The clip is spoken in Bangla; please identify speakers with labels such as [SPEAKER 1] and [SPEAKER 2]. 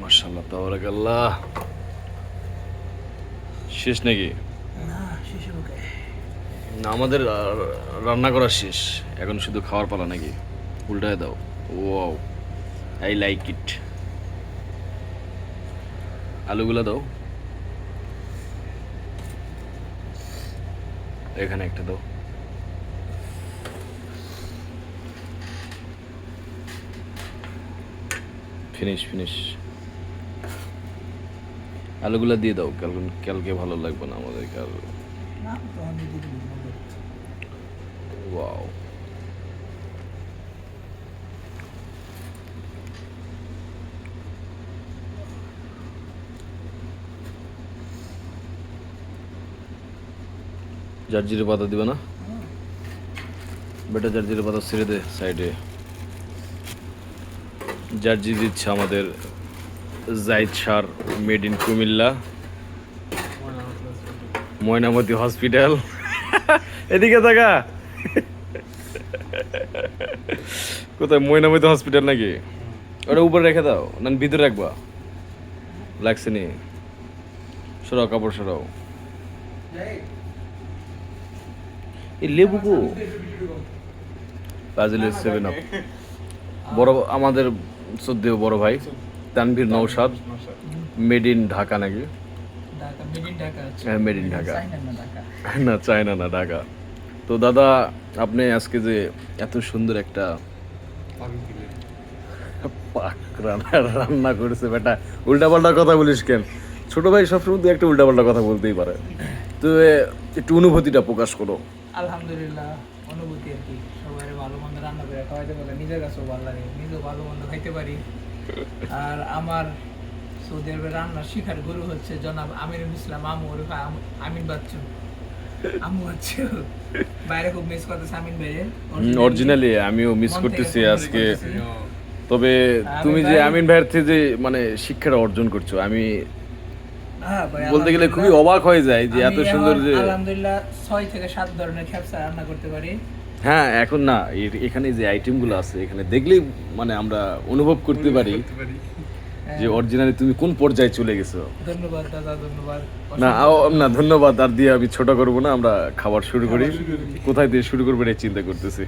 [SPEAKER 1] মাশাআল্লাহ তাবারাকাল্লাহ। শেষ নাকি?
[SPEAKER 2] না শেষ হবে।
[SPEAKER 1] না, আমাদের রান্না করা শেষ, এখন শুধু খাওয়ার পালা নাকি? উল্টায় দাও। Wow, I like it. আলুগুলা দাও, এখানে একটা দাও। Finish finish. আলুগুলা দিয়ে দাও, কালকে ভালো লাগবে না আমাদের কাল।
[SPEAKER 2] না তখন দিয়ে দিবি।
[SPEAKER 1] ওয়াও, জারজিরে পাতা দিবে না বেটা? জারজিরে পাতা ছেড়ে দে সাইডে। জারজি দিচ্ছে আমাদের Zahid sir, made in Comilla, Mainamati hospital. এদিকে থাকা কোথায়? ময়নামতি হসপিটাল নাকি? ওটা উপরে রেখে দাও, না ভিতরে রাখবা? লাগছে নি? সরাও, কাপড় সরাও। এই লেবু গো, ফাজিলের 7 আপ। বড় আমাদের শ্রদ্ধেয় বড় ভাই তানভীর নওশাদ, মেড ইন ঢাকা নাকি?
[SPEAKER 2] ঢাকা মেড ইন ঢাকা আছে।
[SPEAKER 1] হ্যাঁ, মেড ইন ঢাকা।
[SPEAKER 2] চাইনা না ঢাকা।
[SPEAKER 1] না, চায়না না, ঢাকা। তো দাদা, আপনি আজকে যে এত সুন্দর একটা পাক রান্না করেছে বেটা, উল্টাপাল্টা কথা বলিস কেন? ছোট ভাই সবসময় তুই একটা উল্টাপাল্টা কথা বলতেই পারে। তো একটু অনুভূতিটা প্রকাশ করো।
[SPEAKER 2] আলহামদুলিল্লাহ, অনুভূতি আর কি, সবাই ভালো মন্দ রান্না করে খাওয়াইতে পারলে নিজের কাছেও ভালো লাগে, নিজেও ভালো মন্দ খাইতে পারি। আর আমার সৌদি আরবের রান্না শিখার গুরু হচ্ছে জনাব আমিরুল ইসলাম আমু, ওরফে আমিন বাচ্চু। আমু হচ্ছে বাইরে খুব মিস করতেছে আমিন ভাইয়ের।
[SPEAKER 1] অরিজিনালি আমিও মিস
[SPEAKER 2] মন থেকে
[SPEAKER 1] করতেছি
[SPEAKER 2] খুব miss
[SPEAKER 1] আজকে।
[SPEAKER 2] করতেছি।
[SPEAKER 1] তবে
[SPEAKER 2] আমি
[SPEAKER 1] তুমি যে
[SPEAKER 2] ভাই-
[SPEAKER 1] আমিন ভাইয়ের থেকে যে মানে শিক্ষাটা অর্জন করছো, আমি
[SPEAKER 2] হ্যাঁ ভাই,
[SPEAKER 1] বলতে গেলে খুবই
[SPEAKER 2] আলহামদুলিল্লাহ।
[SPEAKER 1] অবাক হয়ে যায় যে এত
[SPEAKER 2] আমি
[SPEAKER 1] সুন্দর
[SPEAKER 2] এখন
[SPEAKER 1] যে।
[SPEAKER 2] আলহামদুলিল্লাহ 6 থেকে 7 ধরনের খেপসা রান্না করতে পারি।
[SPEAKER 1] হ্যাঁ, এখন না এখানে যে আইটেমগুলো আছে, এখানে দেখলেই মানে আমরা অনুভব করতে পারি যে অরিজিনালি তুমি কোন পর্যায়ে চলে গেছো।
[SPEAKER 2] ধন্যবাদ দাদা, ধন্যবাদ।
[SPEAKER 1] না ধন্যবাদ আর দিয়ে আমি ছোট করবো না, আমরা খাবার শুরু করি। কোথায় দিয়ে শুরু করবো এটা চিন্তা করতেছি।